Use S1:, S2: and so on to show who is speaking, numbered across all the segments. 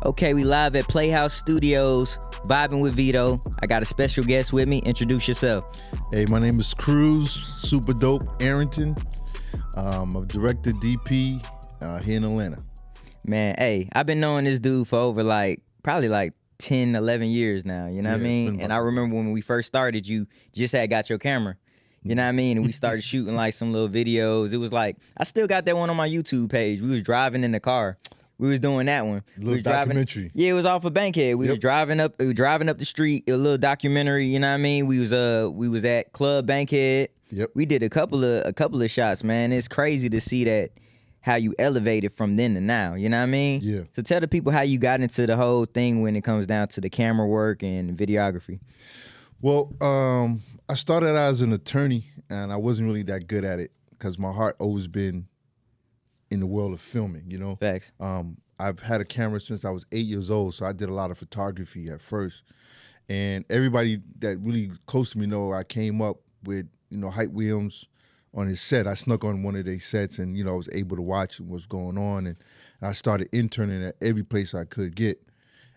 S1: Okay, we live at Playhouse Studios, vibing with Vito. I got a special guest with me. Introduce yourself.
S2: Hey, my name is Cruz, Supa Dope, Arrington. I'm a director, DP here in Atlanta.
S1: Man, hey, I've been knowing this dude for over probably 10, 11 years now, you know what I mean? And I remember when we first started, you just had got your camera, you know what I mean? And we started shooting like some little videos. It was like, I still got that one on my YouTube page. We was driving in the car. We was doing that one.
S2: Little documentary.
S1: Yeah, it was off of Bankhead. We was driving up the street, a little documentary, you know what I mean? We was at Club Bankhead.
S2: Yep.
S1: We did a couple of shots, man. It's crazy to see that how you elevated from then to now, you know what I mean?
S2: Yeah.
S1: So tell the people how you got into the whole thing when it comes down to the camera work and videography.
S2: Well, I started out as an attorney, and I wasn't really that good at it because my heart always been in the world of filming, you know?
S1: Facts.
S2: I've had a camera since I was 8 years old, so I did a lot of photography at first. And everybody that really close to me know I came up with, Hype Williams on his set. I snuck on one of their sets and, I was able to watch what's going on. And I started interning at every place I could get.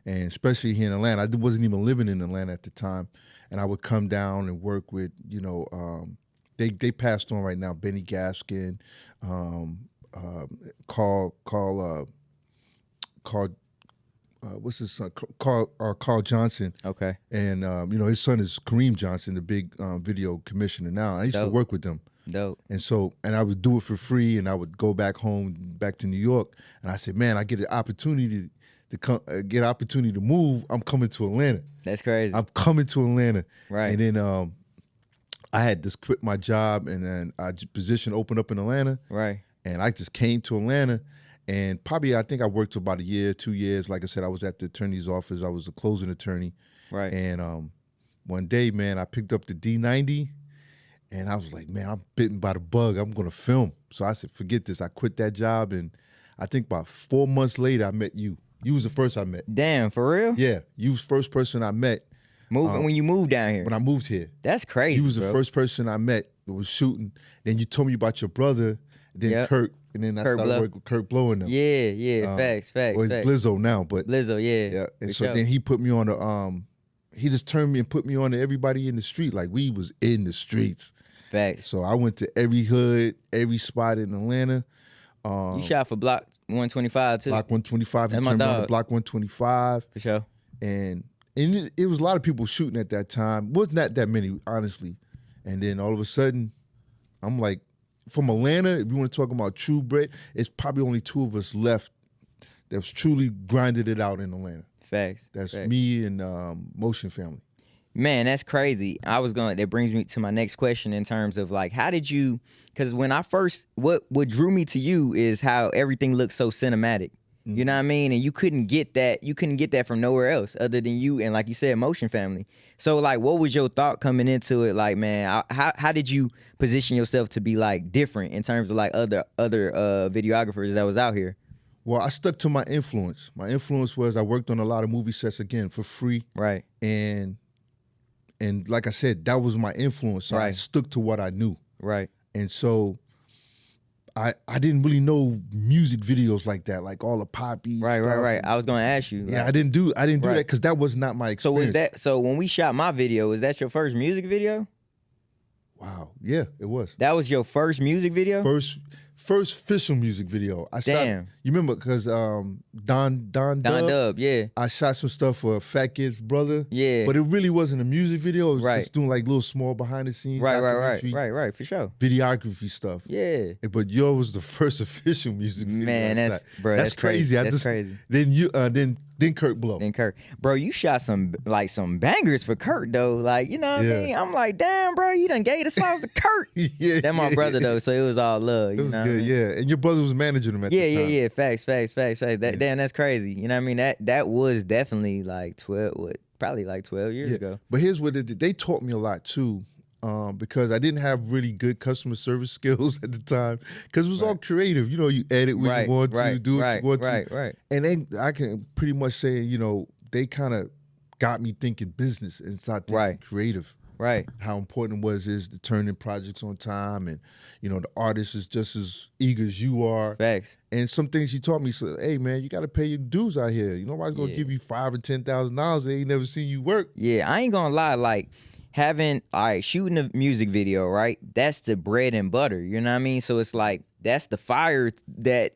S2: And especially here in Atlanta. I wasn't even living in Atlanta at the time. And I would come down and work with, they passed on right now, Benny Gaskin, Carl what's his son? Carl Johnson.
S1: Okay.
S2: And his son is Kareem Johnson, the big video commissioner now. I used to work with them.
S1: Dope.
S2: And I would do it for free, and I would go back home, back to New York, and I said, man, I get an opportunity to move. I'm coming to Atlanta.
S1: That's crazy.
S2: I'm coming to Atlanta.
S1: Right.
S2: And then I had just quit my job, and then a position opened up in Atlanta.
S1: Right.
S2: And I just came to Atlanta, and probably I think I worked for about a year, 2 years. Like I said, I was at the attorney's office. I was a closing attorney.
S1: Right.
S2: And one day, man, I picked up the D90, and I was like, man, I'm bitten by the bug. I'm going to film. So I said, forget this. I quit that job, and I think about 4 months later, I met you. You was the first I met.
S1: Damn, for real?
S2: Yeah, you was the first person I met.
S1: When you moved down here?
S2: When I moved here.
S1: That's crazy,
S2: You was the first person I met that was shooting. Then you told me about your brother, then Kurt, and then I started working with Kurt Blow and them.
S1: Yeah, facts.
S2: Well, it's Blizzo now, but
S1: Blizzo, yeah.
S2: Yeah, and so then he put me on the, he just turned me and put me on to everybody in the street. Like, we was in the streets.
S1: Facts.
S2: So I went to every hood, every spot in Atlanta.
S1: You shot for Block 125 too?
S2: Block 125.
S1: That's
S2: He
S1: my
S2: turned me on
S1: dog.
S2: to Block 125.
S1: For sure.
S2: And it was a lot of people shooting at that time. Wasn't that many, honestly. And then all of a sudden, I'm like, from Atlanta, if you want to talk about true bread, it's probably only two of us left that's truly grinded it out in Atlanta.
S1: Facts.
S2: That's
S1: Facts.
S2: me and Motion Family.
S1: Man, that's crazy. That brings me to my next question in terms of like, how did you, because when I first, what drew me to you is how everything looks so cinematic. You know what I mean? And you couldn't get that from nowhere else other than you and, like you said, Motion Family. So like, what was your thought coming into it? Like, man, how did you position yourself to be like different in terms of like other videographers that was out here?
S2: Well, I stuck to my influence. My influence was I worked on a lot of movie sets, again, for free.
S1: Right.
S2: And like I said, that was my influence. So I stuck to what I knew.
S1: Right.
S2: And so I didn't really know music videos like that, like all the poppy
S1: Right. I was gonna ask you.
S2: Yeah, I didn't do that because that was not my experience.
S1: So when we shot my video, was that your first music video?
S2: Wow. Yeah, it was.
S1: That was your first music video?
S2: First official music video. I
S1: Damn.
S2: shot, you remember, because Don
S1: Dub, yeah.
S2: I shot some stuff for Fat Kid's brother.
S1: Yeah.
S2: But it really wasn't a music video. It was just doing like little small behind the scenes.
S1: Right, for sure.
S2: Videography stuff.
S1: Yeah.
S2: But yours was the first official music video.
S1: Man, that's crazy. That's crazy.
S2: Then Kurt Blow.
S1: Bro, you shot some bangers for Kurt though. Like, you know what I mean? I'm like, damn, bro, you done gave the songs to Kurt.
S2: Yeah.
S1: That my brother though, so it was all love.
S2: It was good, yeah. And your brother was managing him at the time.
S1: Yeah. Facts. Damn, that's crazy. You know what I mean? That was definitely like 12 years ago.
S2: But here's what they taught me a lot too. Because I didn't have really good customer service skills at the time. Because it was all creative. You edit when you want to, do what you want to.
S1: Right.
S2: And then I can pretty much say, they kind of got me thinking business and start thinking creative.
S1: Right.
S2: How important it is to turn in projects on time, and the artist is just as eager as you are.
S1: Facts.
S2: And some things he taught me, so hey man, you got to pay your dues out here. Nobody's gonna
S1: Yeah.
S2: give you $5,000 and $10,000. They ain't never seen you work.
S1: Yeah, I ain't gonna lie, like shooting a music video, right? That's the bread and butter, you know what I mean? So it's like that's the fire that,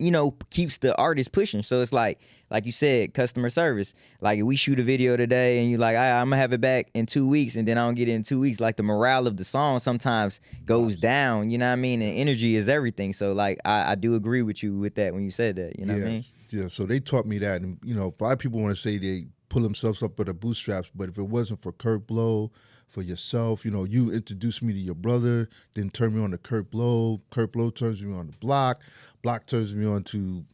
S1: keeps the artist pushing. So it's like you said, customer service. Like if we shoot a video today and you like, I'm gonna have it back in 2 weeks, and then I don't get it in 2 weeks, like the morale of the song sometimes goes down, you know what I mean? And energy is everything. So like I do agree with you with that when you said that, you know what I mean?
S2: Yeah, so they taught me that, and a lot of people want to say they pull themselves up with the bootstraps, but if it wasn't for Kurt Blow, for yourself, you introduced me to your brother, then turned me on to Kurt Blow turns me on to Block turns me on to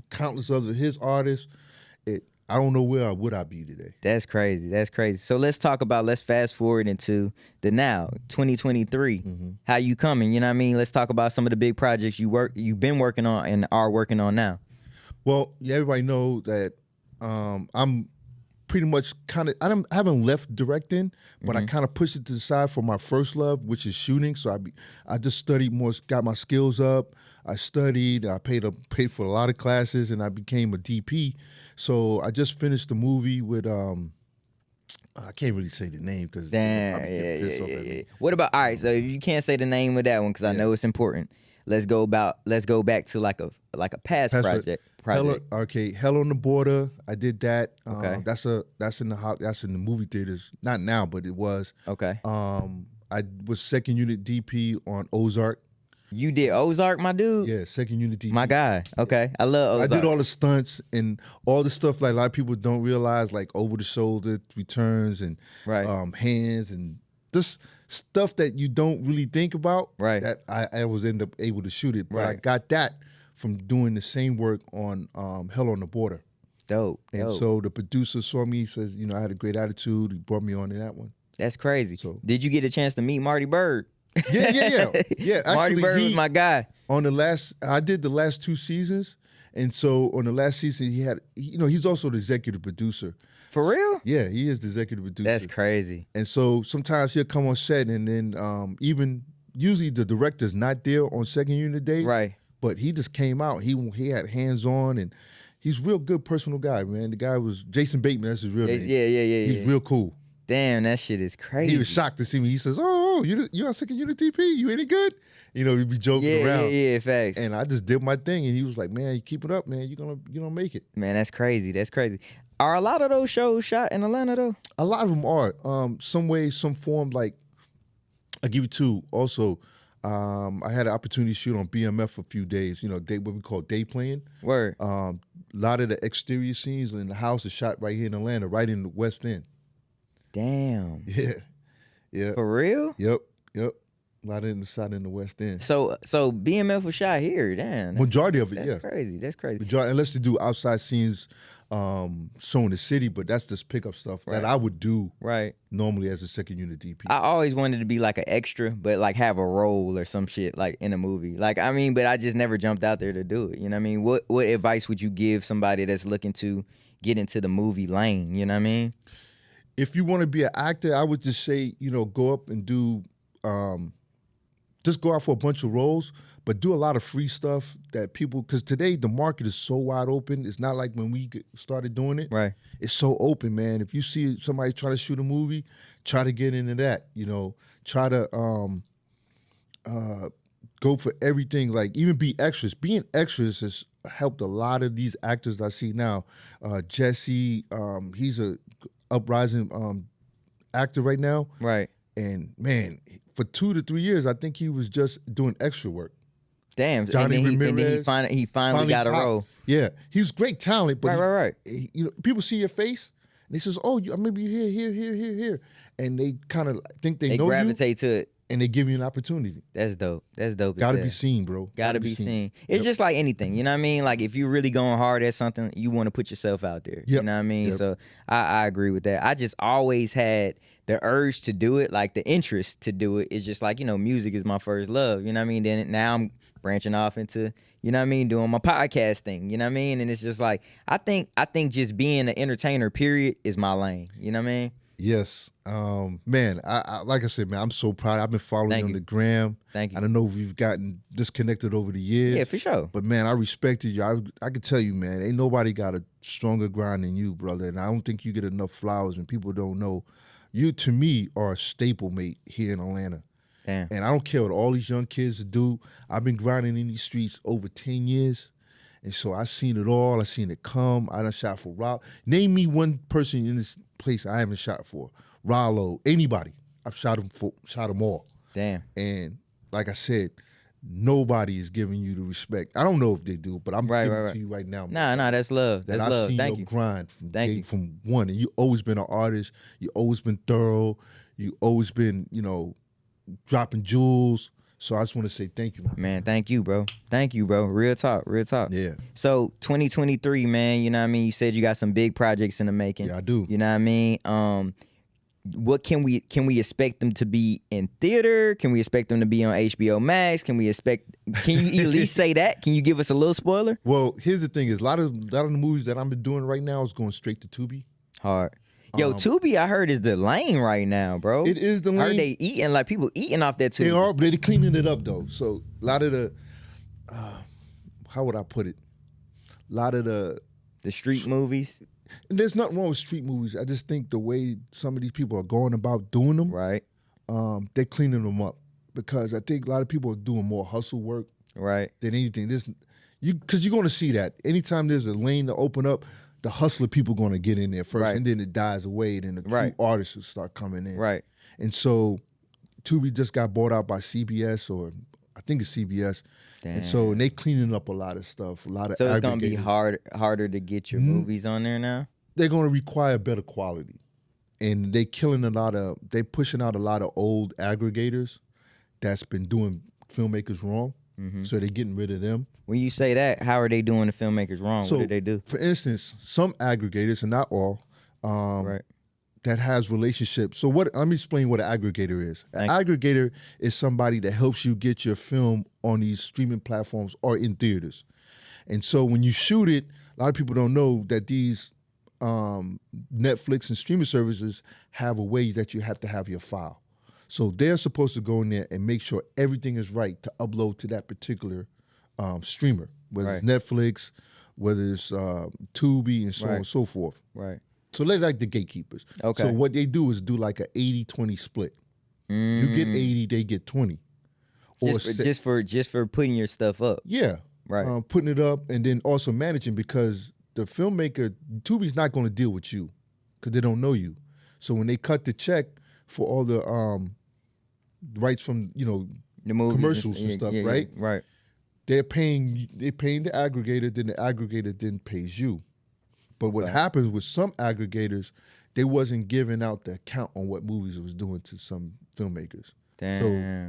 S2: countless other his artists. I don't know where would I be today.
S1: That's crazy. So let's fast forward into the now, 2023. How you coming? You know what I mean? Let's talk about some of the big projects you've been working on and are working on now.
S2: Well, yeah, everybody know that I'm pretty much I haven't left directing, but I kind of pushed it to the side for my first love, which is shooting. So I just studied more, got my skills up. I studied, I paid for a lot of classes, and I became a DP. So I just finished the movie with I can't really say the name because
S1: yeah. What about, all right, so if you can't say the name of that one because I know it's important. Let's go back to like a past project.
S2: Hell on the Border. I did that.
S1: Okay.
S2: That's in the movie theaters. Not now, but it was.
S1: Okay.
S2: I was second unit DP on Ozark.
S1: You did Ozark, my dude?
S2: Yeah, second unit DP.
S1: My guy. Okay. I love Ozark.
S2: I did all the stunts and all the stuff like a lot of people don't realize, like over the shoulder returns and hands and just stuff that you don't really think about.
S1: Right.
S2: That I was able to shoot it. But I
S1: Right.
S2: got that from doing the same work on Hell on the Border.
S1: Dope.
S2: And so the producer saw me, says, I had a great attitude. He brought me on to that one.
S1: That's crazy.
S2: So,
S1: did you get a chance to meet Marty Bird?
S2: Yeah. Actually,
S1: Marty Bird was my guy.
S2: I did the last 2 seasons. And so on the last season, he's also the executive producer.
S1: For real?
S2: Yeah, he is the executive producer.
S1: That's crazy.
S2: And so sometimes he'll come on set, and then even usually the director's not there on second unit days.
S1: Right.
S2: But he just came out. He had hands on, and he's a real good personal guy, man. The guy was Jason Bateman. That's his real name.
S1: Yeah.
S2: He's real cool.
S1: Damn, that shit is crazy.
S2: He was shocked to see me. He says, "Oh, you on second unit DP? You any good?" He'd be joking around.
S1: Yeah, facts.
S2: And I just did my thing, and he was like, "Man, you keep it up, man. You're gonna make it."
S1: Man, that's crazy. Are a lot of those shows shot in Atlanta though?
S2: A lot of them are. Some way, some form. Like, I'll give you 2. Also, I had an opportunity to shoot on BMF for a few days. What we call day playing.
S1: Word.
S2: A lot of the exterior scenes in the house is shot right here in Atlanta, right in the West End.
S1: Damn.
S2: Yeah.
S1: For real?
S2: Yep. A lot of it shot in the West End.
S1: So BMF was shot here. Damn.
S2: Majority of it,
S1: that's
S2: yeah.
S1: Crazy. That's crazy.
S2: Unless they do outside scenes showing the city, but that's just pickup stuff that I would do normally as a second unit DP.
S1: I always wanted to be like an extra, but like have a role or some shit like in a movie. Like, I mean, but I just never jumped out there to do it. You know what I mean? What advice would you give somebody that's looking to get into the movie lane? You know what I mean?
S2: If you want to be an actor, I would just say, go up and do, just go out for a bunch of roles, but do a lot of free stuff that people, because today the market is so wide open. It's not like when we started doing it.
S1: Right.
S2: It's so open, man. If you see somebody try to shoot a movie, try to get into that, try to go for everything, like even be extras. Being extras has helped a lot of these actors that I see now. Jesse, he's a uprising actor right now. Right. And man, for 2 to 3 years, I think he was just doing extra work.
S1: Damn.
S2: Johnny Ramirez.
S1: And then he finally got a role.
S2: Yeah. He was great talent, but
S1: right.
S2: People see your face and they says, "Oh, maybe here," and they kind of think they know you. They
S1: gravitate to it.
S2: And they give you an opportunity.
S1: That's dope.
S2: Gotta be seen, bro.
S1: Gotta be seen. It's just like anything, you know what I mean? Like if you're really going hard at something, you want to put yourself out there. You know what I mean? So I agree with that. I just always had the urge to do it, like the interest to do it. It's just like, music is my first love. You know what I mean? Then now I'm branching off into, you know what I mean, doing my podcast thing. You know what I mean? And it's just like I think just being an entertainer, period, is my lane. You know what I mean?
S2: Yes. Man, I like I said, man, I'm so proud. I've been following
S1: Thank
S2: you on
S1: you.
S2: the gram.
S1: Thank you.
S2: I don't know if we've gotten disconnected over the years.
S1: Yeah, for sure.
S2: But man, I respected you. I could tell you, man, ain't nobody got a stronger grind than you, brother. And I don't think you get enough flowers, and people don't know. You, to me, are a staple mate here in Atlanta.
S1: Damn.
S2: And I don't care what all these young kids do. I've been grinding in these streets over 10 years. And so I seen it all. I seen it come. I done shot for Rollo. Name me one person in this place I haven't shot for. Rollo, anybody. I've shot them all.
S1: Damn.
S2: And like I said, nobody is giving you the respect. I don't know if they do, but I'm giving it to you right now.
S1: Nah, that's love.
S2: That
S1: That's
S2: I've
S1: love.
S2: seen
S1: Thank
S2: your
S1: you.
S2: grind from
S1: Thank you.
S2: from one. And you always been an artist. You always been thorough. You always been, dropping jewels. So I just want to say thank you,
S1: Man, thank you, bro. Thank you, bro. Real talk.
S2: Yeah.
S1: So 2023, man, you know what I mean? You said you got some big projects in the making.
S2: Yeah, I do.
S1: You know what I mean? What can we expect them to be in theater? Can we expect them to be on HBO Max? Can you at least say that? Can you give us a little spoiler?
S2: Well, here's the thing: is a lot of the movies that I've been doing right now is going straight to Tubi.
S1: Hard. Yo, Tubi, I heard is the lane right now, bro.
S2: It is the
S1: I heard
S2: lane.
S1: they eating like people eating off that Tubi.
S2: They are, but they're cleaning it up though. So a lot of the, how would I put it? A lot of the
S1: street movies.
S2: And there's nothing wrong with street movies. I just think the way some of these people are going about doing them,
S1: Right.
S2: They're cleaning them up because I think a lot of people are doing more hustle work
S1: Right.
S2: than anything. Because you're going to see that anytime there's a lane to open up, the hustler people going to get in there first,
S1: Right.
S2: and then it dies away, and then the
S1: Right.
S2: true artists will start coming in.
S1: Right.
S2: And so, Tubi just got bought out by CBS, or I think it's CBS.
S1: Damn.
S2: And so, they cleaning up a lot of stuff, a lot of.
S1: So it's gonna be
S2: aggregators.
S1: harder to get your movies on there now.
S2: They're going to require better quality, and they pushing out a lot of old aggregators that's been doing filmmakers wrong. So they're getting rid of them.
S1: When you say that, how are they doing the filmmakers wrong?
S2: So,
S1: what did they do?
S2: For instance, some aggregators, and not all,
S1: Right.
S2: that has relationships. So let me explain what an aggregator is. An
S1: Thank
S2: aggregator is somebody that helps you get your film on these streaming platforms or in theaters. And so when you shoot it, a lot of people don't know that these Netflix and streaming services have a way that you have to have your file. So they're supposed to go in there and make sure everything is right to upload to that particular streamer, whether it's Netflix, whether it's Tubi, and so on and so forth.
S1: Right.
S2: So they're like the gatekeepers.
S1: Okay.
S2: So what they do is do like a 80-20 split. You get 80, they get 20.
S1: Just for putting your stuff up.
S2: Yeah.
S1: Right.
S2: Putting it up and then also managing, because the filmmaker, Tubi's not going to deal with you because they don't know you. So when they cut the check for all the rights from,
S1: The movies
S2: commercials and stuff, right?
S1: Yeah, right.
S2: They're paying the aggregator, then the aggregator then pays you. But what happens with some aggregators, they wasn't giving out the account on what movies it was doing to some filmmakers.
S1: Damn.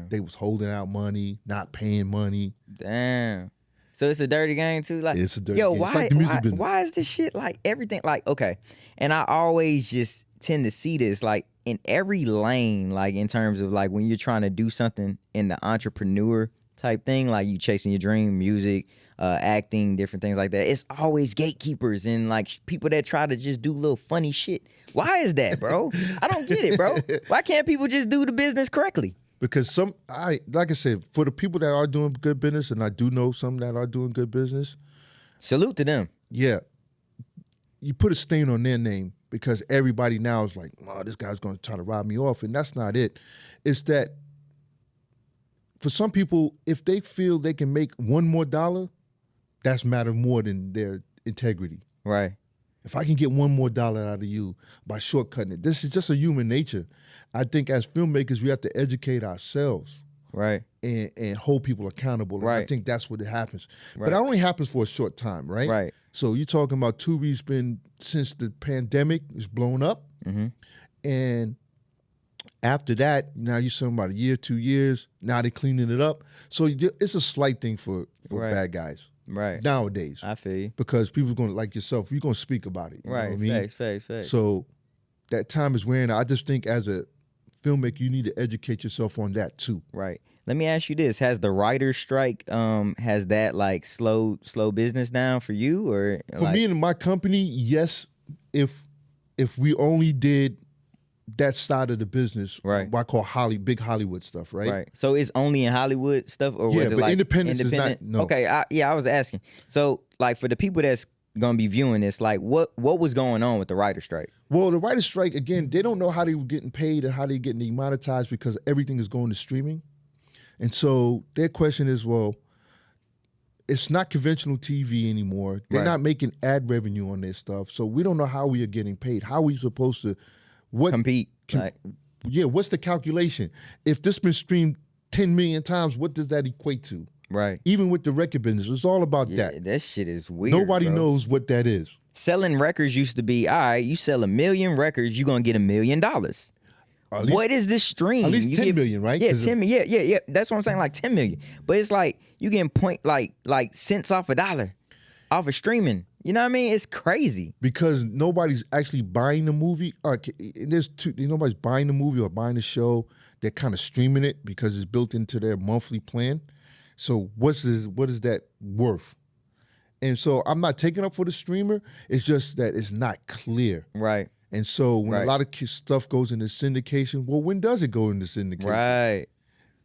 S2: So they was holding out money, not paying money.
S1: Damn. So it's a dirty game too. Like,
S2: It's a dirty
S1: yo,
S2: game. It's
S1: why,
S2: like the music business.
S1: why is this shit like everything? Like, okay, and I always just tend to see this like in every lane, like in terms of like when you're trying to do something in the entrepreneur type thing, like you chasing your dream, music, acting, different things like that. It's always gatekeepers and like people that try to just do little funny shit. Why is that, bro? I don't get it, bro. Why can't people just do the business correctly?
S2: Because like I said, for the people that are doing good business, and I do know some that are doing good business,
S1: Salute to them.
S2: yeah, you put a stain on their name because everybody now is like, oh, this guy's going to try to rob me off. And that's not it. It's that for some people, if they feel they can make one more dollar, that's matter more than their integrity.
S1: Right.
S2: If I can get one more dollar out of you by shortcutting it, this is just a human nature. I think as filmmakers, we have to educate ourselves.
S1: Right.
S2: And hold people accountable. And I
S1: Right.
S2: think that's what it happens.
S1: Right.
S2: But it only happens for a short time, right?
S1: Right.
S2: So you're talking about Tubi's been, since the pandemic is blown up. And after that, now you're talking about a year, 2 years. Now they're cleaning it up. So it's a slight thing for
S1: Right.
S2: bad guys
S1: Right.
S2: nowadays.
S1: I feel you.
S2: Because people going to, like yourself, you're going to speak about it. You know
S1: Right.
S2: what I mean?
S1: Facts.
S2: So that time is wearing out. I just think as a filmmaker, you need to educate yourself on that too.
S1: Right. Let me ask you this: has the writer's strike has that like slow business down for you, or
S2: For me and my company, yes. If we only did that side of the business,
S1: Right.
S2: what I call big Hollywood stuff, right?
S1: Right. So it's only in Hollywood stuff, or
S2: Yeah,
S1: was it
S2: but
S1: like
S2: independence is not- no.
S1: Okay. I was asking. So like for the people that's gonna be viewing this, like what was going on with the writer strike?
S2: Well, the writer's strike, again, they don't know how they were getting paid or how they getting demonetized because everything is going to streaming. And so their question is, well, it's not conventional TV anymore. They're
S1: Right.
S2: not making ad revenue on their stuff. So we don't know how we are getting paid. How are we supposed to
S1: Compete. Like,
S2: yeah, what's the calculation? If this been streamed 10 million times, what does that equate to?
S1: right.
S2: Even with the record business, it's all about
S1: Yeah,
S2: that.
S1: that shit is weird.
S2: Nobody
S1: bro.
S2: knows what that is.
S1: Selling records used to be, all right, you sell 1 million records, you're gonna get $1 million.
S2: At least-
S1: What is this stream?
S2: At least
S1: You
S2: 10
S1: get-
S2: million, right?
S1: Yeah,
S2: 'Cause
S1: 10 million. Yeah. That's what I'm saying, like 10 million. But it's like you getting like cents off a dollar off of streaming. You know what I mean? It's crazy.
S2: Because nobody's actually buying the movie. Nobody's buying the movie or buying the show. They're kind of streaming it because it's built into their monthly plan. So what is that worth? And so I'm not taking up for the streamer. It's just that it's not clear.
S1: Right.
S2: And so when
S1: Right.
S2: a lot of stuff goes into syndication, well, when does it go into syndication?
S1: Right.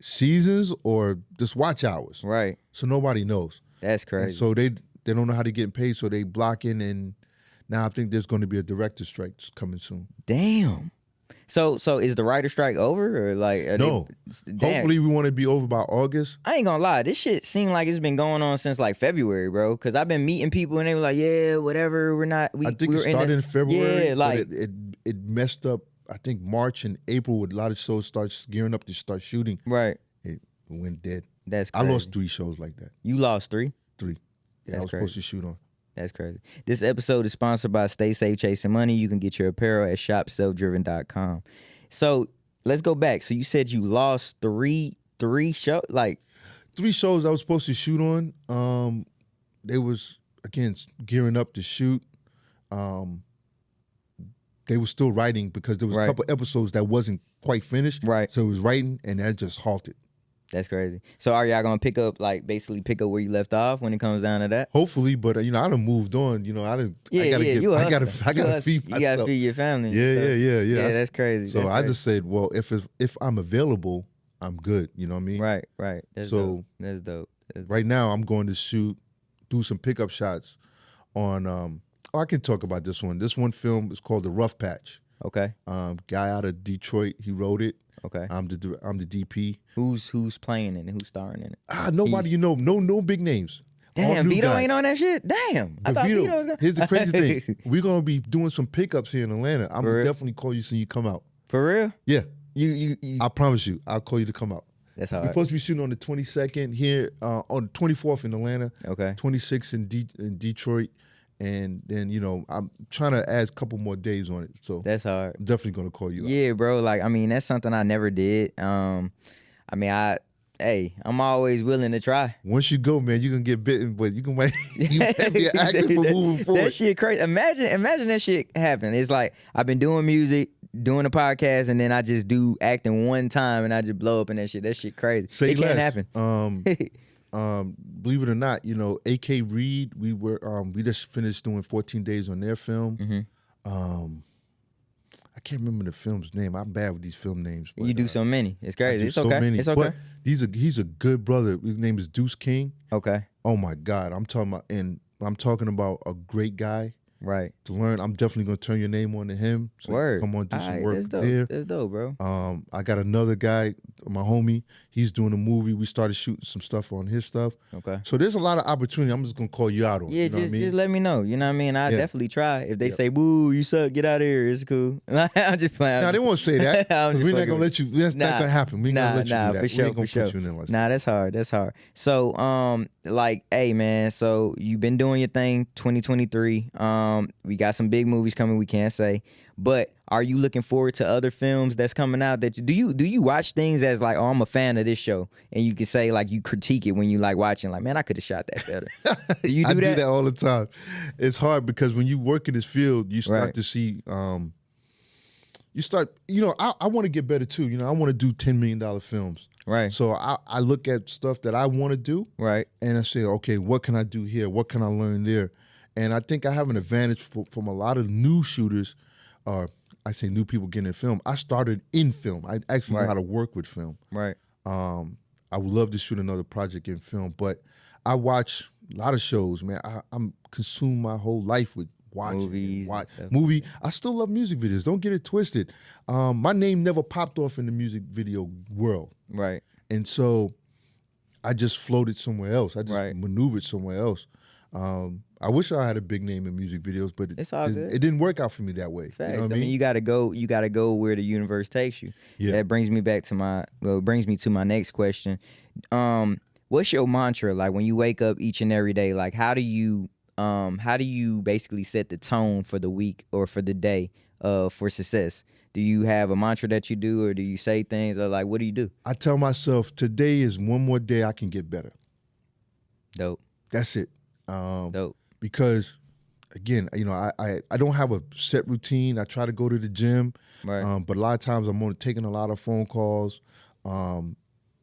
S2: Seasons or just watch hours?
S1: Right.
S2: So nobody knows.
S1: That's crazy.
S2: And so they don't know how to get paid, so they block in, and now I think there's going to be a director strike coming soon.
S1: Damn. So is the writer strike over or like are
S2: No.
S1: Damn.
S2: Hopefully we want to be over by August.
S1: I ain't gonna lie, this shit seemed like it's been going on since like February, bro. Cause I've been meeting people and they were like, yeah, whatever, we're not.
S2: I think
S1: we
S2: it
S1: were
S2: started in February,
S1: Yeah, like
S2: but it messed up, I think, March and April with a lot of shows starts gearing up to start shooting.
S1: right.
S2: It went dead.
S1: That's
S2: I
S1: crazy.
S2: lost 3 shows like that.
S1: You lost 3.
S2: 3. Yeah,
S1: That's
S2: I was supposed to shoot on.
S1: That's crazy. This episode is sponsored by Stay Safe Chasing Money. You can get your apparel at shopselfdriven.com. So let's go back. So you said you lost three shows, like
S2: 3 shows I was supposed to shoot on. They was, again, gearing up to shoot. They were still writing because there was
S1: Right.
S2: a couple episodes that wasn't quite finished.
S1: Right.
S2: So it was writing, and that just halted.
S1: that's crazy. So are y'all gonna basically pick up where you left off when it comes down to that?
S2: Hopefully, but I done moved on. I didn't.
S1: Yeah,
S2: I gotta
S1: yeah.
S2: get.
S1: You a
S2: I gotta.
S1: hustler.
S2: I
S1: You
S2: gotta
S1: a-
S2: feed myself.
S1: You gotta feed your family. and
S2: Yeah,
S1: stuff.
S2: yeah.
S1: Yeah, that's crazy.
S2: So
S1: That's
S2: I
S1: crazy.
S2: just said, well, if I'm available, I'm good. You know what I mean?
S1: right. That's
S2: So-
S1: dope. That's dope.
S2: Right now, I'm going to do some pickup shots on. I can talk about this one. This one film is called The Rough Patch.
S1: Okay.
S2: Guy out of Detroit, he wrote it.
S1: Okay.
S2: I'm the DP.
S1: Who's playing in it? Who's starring in it?
S2: Nobody no big names. All
S1: Damn,
S2: new
S1: Vito
S2: guys.
S1: ain't on that shit. Damn, I
S2: But
S1: thought
S2: Vito,
S1: Vito was gonna.
S2: here's the crazy thing. We're gonna be doing some pickups here in Atlanta. I'm
S1: For
S2: gonna
S1: real?
S2: definitely call you so you come out.
S1: For real?
S2: Yeah,
S1: You
S2: I promise you. I'll call you to come out.
S1: That's
S2: We're
S1: hard.
S2: supposed to be shooting on the 22nd here, on the 24th in Atlanta,
S1: Okay.
S2: 26th in Detroit, and then I'm trying to add a couple more days on it. So
S1: That's hard.
S2: I'm definitely gonna call you out.
S1: Yeah, bro. Like, I mean, that's something I never did. I'm always willing to try.
S2: Once you go, man, you can get bitten, but you can you have be active for moving forward.
S1: That shit crazy. Imagine that shit happen. It's like I've been doing music, doing a podcast, and then I just do acting one time and I just blow up in that shit. That shit crazy.
S2: Say
S1: it
S2: less.
S1: can't happen.
S2: Believe it or not, AK Reed, we just finished doing 14 days on their film.
S1: Mm-hmm.
S2: I can't remember the film's name. I'm bad with these film names. But,
S1: You do so many. It's
S2: I
S1: crazy.
S2: do
S1: It's
S2: so
S1: okay.
S2: many.
S1: It's okay.
S2: But he's a good brother. His name is Deuce King.
S1: Okay.
S2: Oh my God, I'm talking about a great guy
S1: Right.
S2: to learn. I'm definitely gonna turn your name on to him. So
S1: Word.
S2: come on, do some
S1: Alright,
S2: work
S1: that's dope.
S2: there.
S1: That's dope, bro.
S2: I got another guy, my homie. He's doing a movie. We started shooting some stuff on his stuff.
S1: Okay.
S2: So there's a lot of opportunity. I'm just gonna call you out on.
S1: Yeah,
S2: You know what I mean?
S1: just let me know. You know what I mean? I'll
S2: Yeah.
S1: definitely try. If they
S2: Yeah.
S1: say, boo, you suck, get out of here, it's cool. I'm just playing.
S2: Nah, they won't say that.
S1: I'm
S2: 'Cause
S1: just
S2: we're not
S1: fucking
S2: gonna
S1: with
S2: let you. That's not gonna happen. We're not gonna let you do that.
S1: for sure,
S2: we ain't gonna
S1: for sure.
S2: put you in there like
S1: Nah, that's hard. That's hard. So, like, hey, man. So you've been doing your thing, 2023. We got some big movies coming. We can't say, but are you looking forward to other films that's coming out? Do you watch things as like, oh, I'm a fan of this show, and you can say like you critique it when you like watching, like, man, I could have shot that better. Do you do
S2: I
S1: that?
S2: do that all the time. It's hard because when you work in this field, you start
S1: Right.
S2: to see. You start. I want to get better too. I want to do $10 million films.
S1: Right.
S2: So I look at stuff that I want to do,
S1: Right.
S2: and I say, okay, what can I do here? What can I learn there? And I think I have an advantage from a lot of new shooters, or I say new people getting in film. I started in film. I actually know how to work with film.
S1: Right.
S2: I would love to shoot another project in film, but I watch a lot of shows, man. I'm consumed my whole life with watching
S1: Movies,
S2: movie. I still love music videos. Don't get it twisted. My name never popped off in the music video world,
S1: Right.
S2: and so I just floated somewhere else. I just maneuvered somewhere else. I wish I had a big name in music videos, but
S1: it's all good.
S2: It didn't work out for me that way.
S1: Facts.
S2: You know what I mean?
S1: You gotta go where the universe takes you.
S2: Yeah.
S1: That brings me back to brings me to my next question. What's your mantra? Like when you wake up each and every day, like how do you basically set the tone for the week or for the day for success? Do you have a mantra that you do, or do you say things, or like what do you do?
S2: I tell myself today is one more day I can get better.
S1: Dope.
S2: That's it.
S1: Dope.
S2: Because again, you know, I don't have a set routine. I try to go to the gym,
S1: Right.
S2: but a lot of times I'm only taking a lot of phone calls.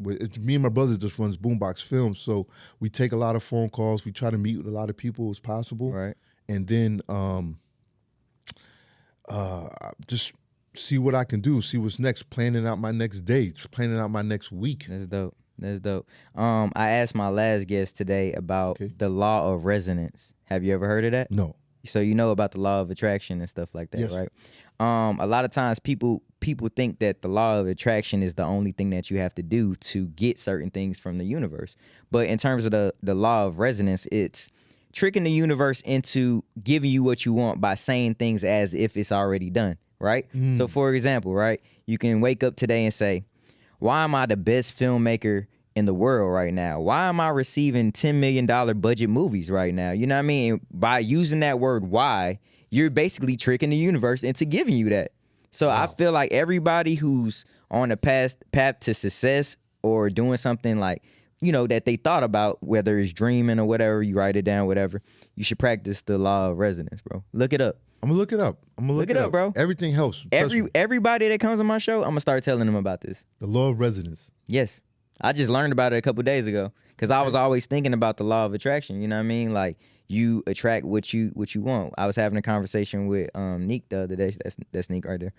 S2: It's me and my brother just runs Boombox Films, so we take a lot of phone calls. We try to meet with a lot of people as possible,
S1: Right.
S2: and then just see what I can do, see what's next, planning out my next dates, planning out my next week.
S1: That's dope. That's dope. I asked my last guest today about the law of resonance. Have you ever heard of that?
S2: No.
S1: So you know about the law of attraction and stuff like that,
S2: Yes.
S1: right? A lot of times people think that the law of attraction is the only thing that you have to do to get certain things from the universe. But in terms of the law of resonance, it's tricking the universe into giving you what you want by saying things as if it's already done, right? So for example, right, you can wake up today and say, why am I the best filmmaker in the world right now? Why am I receiving $10 million budget movies right now? You know what I mean? And by using that word why, you're basically tricking the universe into giving you that. So I feel like everybody who's on a path to success or doing something like, you know, that they thought about, whether it's dreaming or whatever, you write it down, whatever, you should practice the law of resonance, bro. Look it up.
S2: I'm gonna look it up.
S1: Look it up, bro.
S2: Everything helps. Trust me.
S1: Everybody that comes on my show, I'm gonna start telling them about this.
S2: The law of resonance.
S1: Yes. I just learned about it a couple days ago because I was always thinking about the law of attraction. You know what I mean? Like you attract what you want. I was having a conversation with Neek the other day. That's Neek right there.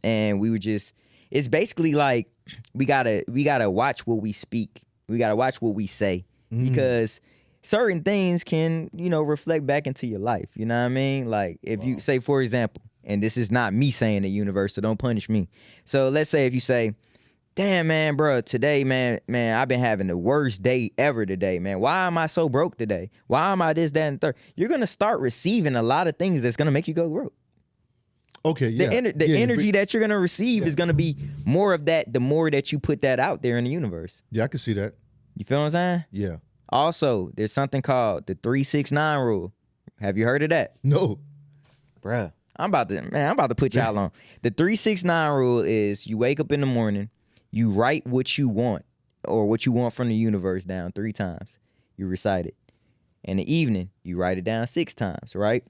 S1: And we were just, it's basically like we gotta watch what we speak. We gotta watch what we say because certain things can, you know, reflect back into your life. You know what I mean? Like if you say, for example, and this is not me saying the universe, so don't punish me. So let's say if you say, damn, man, bro, today, man, I've been having the worst day ever today, man. Why am I so broke today? Why am I this, that, and third? You're going to start receiving a lot of things that's going to make you go broke.
S2: Okay, yeah.
S1: The energy that you're going to receive is going to be more of that the more that you put that out there in the universe.
S2: Yeah, I can see that.
S1: You feel what I'm saying?
S2: Yeah.
S1: Also, there's something called the 3-6-9 rule. Have you heard of that?
S2: No.
S1: Bruh. I'm about to put y'all on. The 3-6-9 rule is you wake up in the morning, you write what you want or what you want from the universe down 3 times. You recite it. In the evening, you write it down 6 times, right?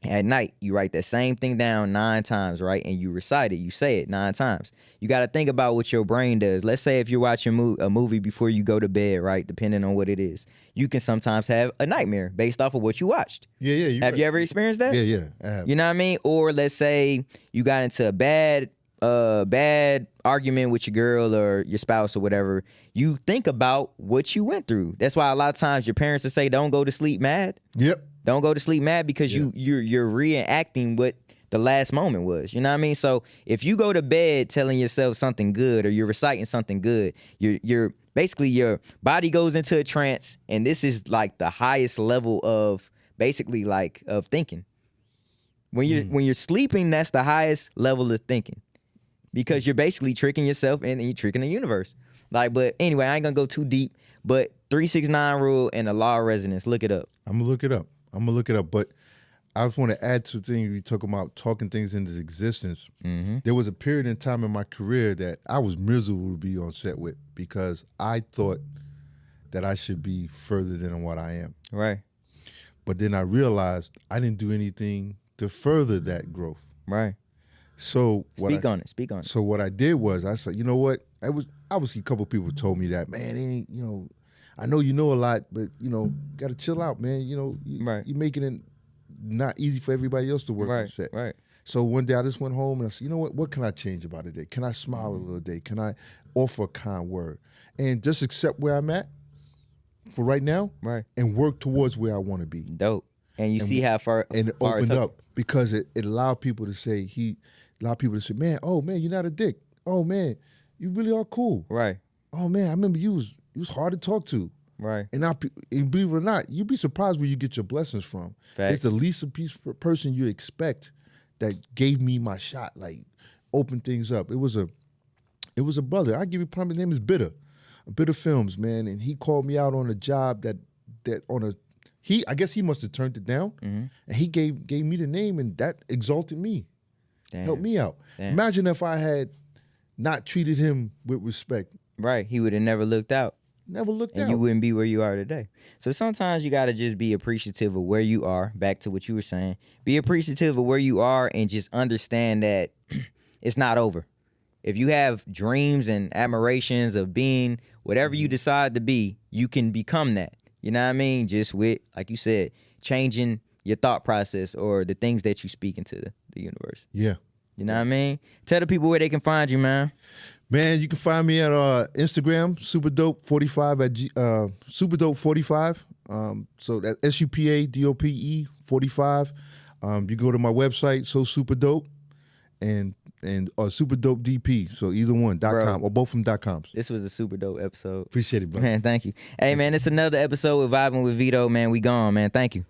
S1: At night, you write that same thing down 9 times, right? And you recite it. You say it 9 times. You got to think about what your brain does. Let's say if you're watching a movie before you go to bed, right? Depending on what it is. You can sometimes have a nightmare based off of what you watched.
S2: Yeah.
S1: Have you ever experienced that?
S2: Yeah, I have.
S1: You know what I mean? Or let's say you got into a bad argument with your girl or your spouse or whatever. You think about what you went through. That's why a lot of times your parents will say, don't go to sleep mad.
S2: Yep.
S1: Don't go to sleep mad because you're reenacting what the last moment was. You know what I mean? So if you go to bed telling yourself something good or you're reciting something good, you're basically your body goes into a trance, and this is like the highest level of basically like of thinking. When you're sleeping, that's the highest level of thinking. Because you're basically tricking yourself and you're tricking the universe. Like, but anyway, I ain't gonna go too deep. But 3-6-9 rule and the law of resonance, look it up.
S2: I'm gonna look it up. But I just want to add to the thing we talk about talking things into existence.
S1: Mm-hmm.
S2: There was a period in time in my career that I was miserable to be on set with because I thought that I should be further than what I am.
S1: Right.
S2: But then I realized I didn't do anything to further that growth.
S1: Right.
S2: So
S1: Speak on it.
S2: So what I did was I said, you know what? I was obviously a couple of people told me that, man, it ain't, you know, I know you know a lot, but you know, gotta chill out, man. You know, you're making it not easy for everybody else to work on set.
S1: Right.
S2: So one day I just went home and I said, you know what can I change about it today? Can I smile a little day? Can I offer a kind word? And just accept where I'm at for right now,
S1: Right.
S2: and work towards where I want to be.
S1: Dope. And you see how far
S2: and it
S1: far
S2: opened
S1: took
S2: up because it allowed people to say man, oh man, you're not a dick. Oh man, you really are cool.
S1: Right.
S2: Oh man, I remember you was hard to talk to.
S1: Right.
S2: And now, and believe it or not, you'd be surprised where you get your blessings from.
S1: Facts.
S2: It's the least person you expect that gave me my shot, like opened things up. It was a brother. I give you prime. His name is Bitter Films, man, and he called me out on a job I guess he must have turned it down, and he gave me the name, and that exalted me, helped me out. Damn. Imagine if I had not treated him with respect.
S1: Right, he would have never looked out.
S2: Never looked out.
S1: And you wouldn't be where you are today. So sometimes you got to just be appreciative of where you are, back to what you were saying. Be appreciative of where you are and just understand that it's not over. If you have dreams and admirations of being whatever you decide to be, you can become that. You know what I mean? Just with, like you said, changing your thought process or the things that you speak into the universe.
S2: Yeah.
S1: You know what I mean? Tell the people where they can find you, man.
S2: Man, you can find me at Instagram, Supa Dope 45 at Supa Dope 45. So that's SUPADOPE 45. You go to my website, So Supa Dope, and Supa Dope DP. So either one, .com or both of them .coms.
S1: This was a super dope episode.
S2: Appreciate it, bro.
S1: Man, thank you. Hey, man, it's another episode with Vibing with Vito. Man, we gone, man. Thank you.